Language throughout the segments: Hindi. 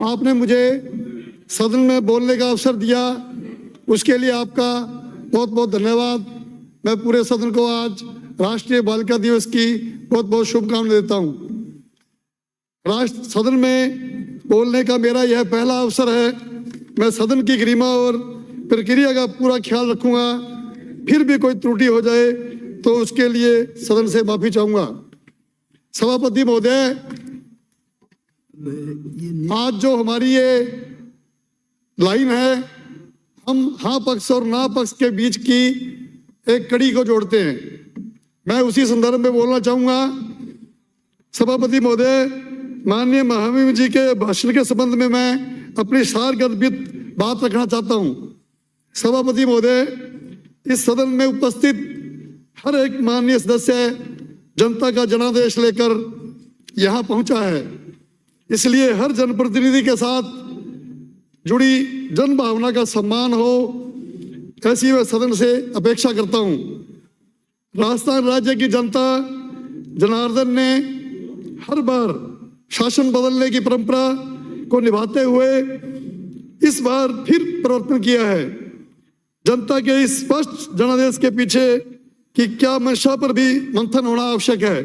आपने मुझे सदन में बोलने का अवसर दिया, उसके लिए आपका बहुत बहुत धन्यवाद। मैं पूरे सदन को आज राष्ट्रीय बालिका दिवस की बहुत बहुत शुभकामनाएं देता हूं। राष्ट्र सदन में बोलने का मेरा यह पहला अवसर है। मैं सदन की गरिमा और प्रक्रिया का पूरा ख्याल रखूंगा। फिर भी कोई त्रुटि हो जाए तो उसके लिए सदन से माफी चाहूंगा। सभापति महोदय, आज जो हमारी ये लाइन है, हम हाँ पक्ष और ना पक्ष के बीच की एक कड़ी को जोड़ते हैं। मैं उसी संदर्भ में बोलना चाहूंगा। सभापति महोदय, माननीय महामहिम जी के भाषण के संबंध में मैं अपनी सारगर्भित बात रखना चाहता हूं। सभापति महोदय, इस सदन में उपस्थित हर एक माननीय सदस्य जनता का जनादेश लेकर यहां पहुंचा है, इसलिए हर जनप्रतिनिधि के साथ जुड़ी जन भावना का सम्मान हो, ऐसी मैं सदन से अपेक्षा करता हूं। राजस्थान राज्य की जनता जनार्दन ने हर बार शासन बदलने की परंपरा को निभाते हुए इस बार फिर परिवर्तन किया है। जनता के इस स्पष्ट जनादेश के पीछे कि क्या मंशा पर भी मंथन होना आवश्यक है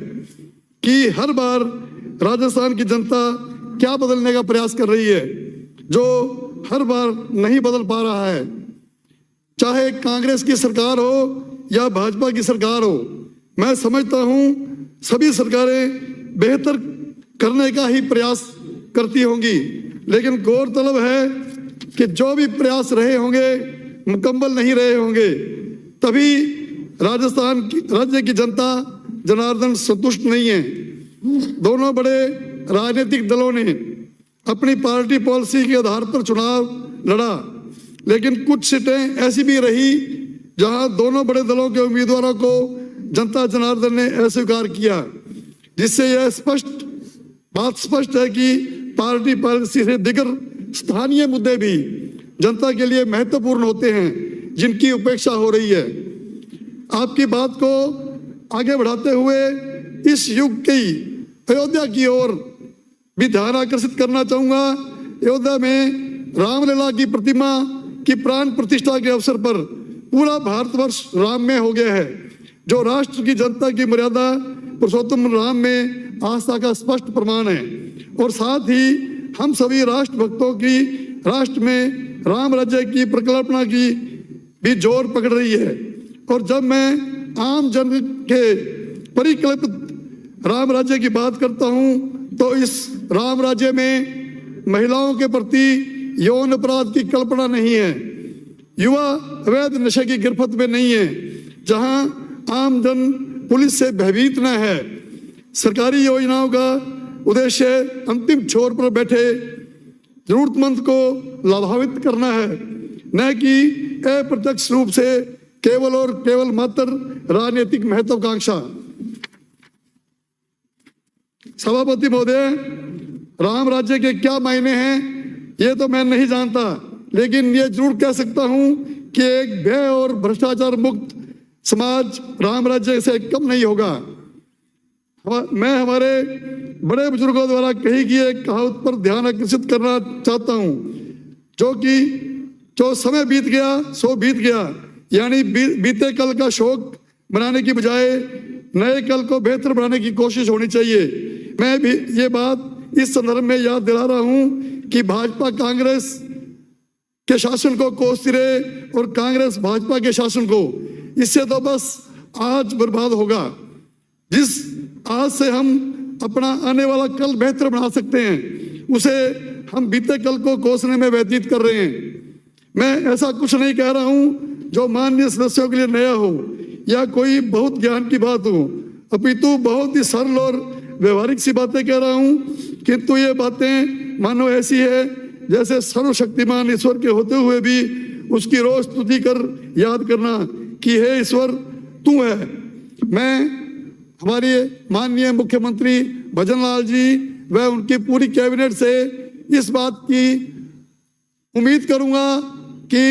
कि हर बार राजस्थान की जनता क्या बदलने का प्रयास कर रही है, जो हर बार नहीं बदल पा रहा है। चाहे कांग्रेस की सरकार हो या भाजपा की सरकार हो, मैं समझता हूं सभी सरकारें बेहतर करने का ही प्रयास करती होंगी, लेकिन गौरतलब है कि जो भी प्रयास रहे होंगे मुकम्मल नहीं रहे होंगे। तभी राजस्थान की राज्य की जनता जनार्दन संतुष्ट नहीं है। दोनों बड़े राजनीतिक दलों ने अपनी पार्टी पॉलिसी के आधार पर चुनाव लड़ा, लेकिन कुछ सीटें ऐसी भी रही जहां दोनों बड़े दलों के उम्मीदवारों को जनता जनार्दन ने अस्वीकार किया, जिससे यह बात स्पष्ट है कि पार्टी पॉलिसी से दिगर स्थानीय मुद्दे भी जनता के लिए महत्वपूर्ण होते हैं, जिनकी उपेक्षा हो रही है। आपकी बात को आगे बढ़ाते हुए इस युग की अयोध्या की ओर भी ध्यान आकर्षित करना चाहूंगा। अयोध्या में रामलला की प्रतिमा की प्राण प्रतिष्ठा के अवसर पर पूरा भारतवर्ष राममय हो गया है, जो राष्ट्र की जनता की मर्यादा पुरुषोत्तम राम में आस्था का स्पष्ट प्रमाण है। और साथ ही हम सभी राष्ट्र भक्तों की राष्ट्र में राम राज्य की परिकल्पना की भी जोर पकड़ रही है। और जब मैं आम जन के परिकल्पित राम राज्य की बात करता हूं, तो इस राम राज्य में महिलाओं के प्रति यौन अपराध की कल्पना नहीं है, युवा अवैध नशे की गिरफ्त में नहीं है, जहां आम जन पुलिस से भयभीत न है। सरकारी योजनाओं का उद्देश्य अंतिम छोर पर बैठे जरूरतमंद को लाभान्वित करना है, न कि अप्रत्यक्ष रूप से केवल और केवल मात्र राजनीतिक महत्वाकांक्षा। सभापति महोदय, राम राज्य के क्या मायने हैं ये तो मैं नहीं जानता, लेकिन ये जरूर कह सकता हूं कि एक भय और भ्रष्टाचार मुक्त समाज राम राज्य से कम नहीं होगा। मैं हमारे बड़े बुजुर्गों द्वारा कही गई एक कहावत पर ध्यान आकर्षित करना चाहता हूं, जो समय बीत गया सो बीत गया, यानी बीते कल का शोक मनाने की बजाय नए कल को बेहतर बनाने की कोशिश होनी चाहिए। मैं भी ये बात इस संदर्भ में याद दिला रहा हूं कि भाजपा कांग्रेस के शासन को कोसती रहे और कांग्रेस भाजपा के शासन को, इससे तो बस आज बर्बाद होगा। जिस आज से हम अपना आने वाला कल बेहतर बना सकते हैं, उसे हम बीते कल को कोसने में व्यतीत कर रहे हैं। मैं ऐसा कुछ नहीं कह रहा हूं जो माननीय सदस्यों के लिए नया हो या कोई बहुत ज्ञान की बात हो, अपितु बहुत ही सरल और व्यवहारिक सी बातें कह रहा हूं, किंतु ये बातें मानो ऐसी है जैसे सर्वशक्तिमान ईश्वर के होते हुए भी उसकी रोज स्तुति कर याद करना कि हे ईश्वर तू है। मैं हमारे माननीय मुख्यमंत्री भजनलाल जी व उनकी पूरी कैबिनेट से इस बात की उम्मीद करूंगा कि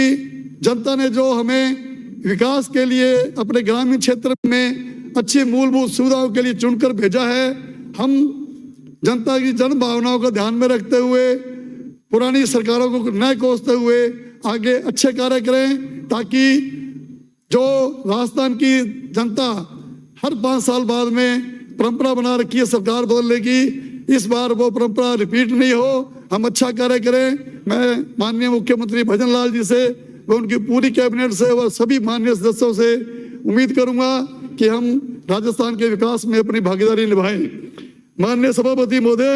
जनता ने जो हमें विकास के लिए अपने ग्रामीण क्षेत्र में अच्छी मूलभूत सुविधाओं के लिए चुनकर भेजा है, हम जनता की जन भावनाओं को ध्यान में रखते हुए पुरानी सरकारों को न कोसते हुए आगे अच्छे कार्य करें, ताकि जो राजस्थान की जनता हर 5 साल बाद में परंपरा बना रखी है सरकार बदलने की, इस बार वो परंपरा रिपीट नहीं हो, हम अच्छा कार्य करें। मैं माननीय मुख्यमंत्री भजन लाल जी से व उनकी पूरी कैबिनेट से और सभी माननीय सदस्यों से उम्मीद करूंगा कि हम राजस्थान के विकास में अपनी भागीदारी निभाएं। माननीय सभापति महोदय,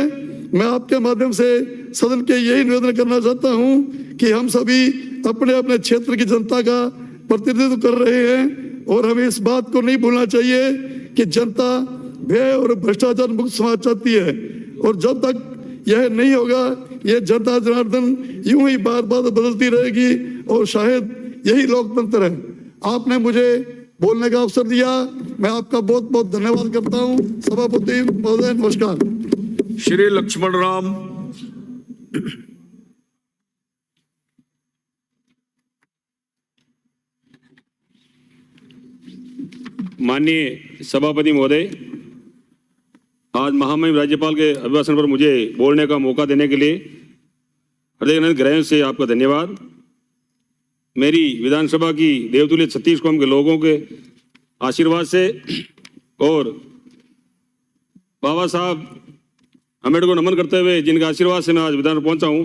मैं आपके माध्यम से सदन के यही निवेदन करना चाहता हूं कि हम सभी अपने अपने क्षेत्र की जनता का प्रतिनिधित्व कर रहे हैं और हमें इस बात को नहीं भूलना चाहिए कि जनता व्यय और भ्रष्टाचार मुक्त समाज चाहती है, और जब तक यह नहीं होगा ये जनता जनार्दन यूं ही बार बार बदलती रहेगी, और शायद यही लोकतंत्र है। आपने मुझे बोलने का अवसर दिया, मैं आपका बहुत बहुत धन्यवाद करता हूं। सभापति महोदय नमस्कार। श्री लक्ष्मण राम। माननीय सभापति महोदय, आज महामहिम राज्यपाल के अभिभाषण पर मुझे बोलने का मौका देने के लिए हृदय ग्रहण से आपका धन्यवाद। मेरी विधानसभा की देवतुल्य छत्तीस कौम के लोगों के आशीर्वाद से और बाबा साहब अम्बेडकर को नमन करते हुए जिनके आशीर्वाद से मैं आज विधान पहुंचा हूं,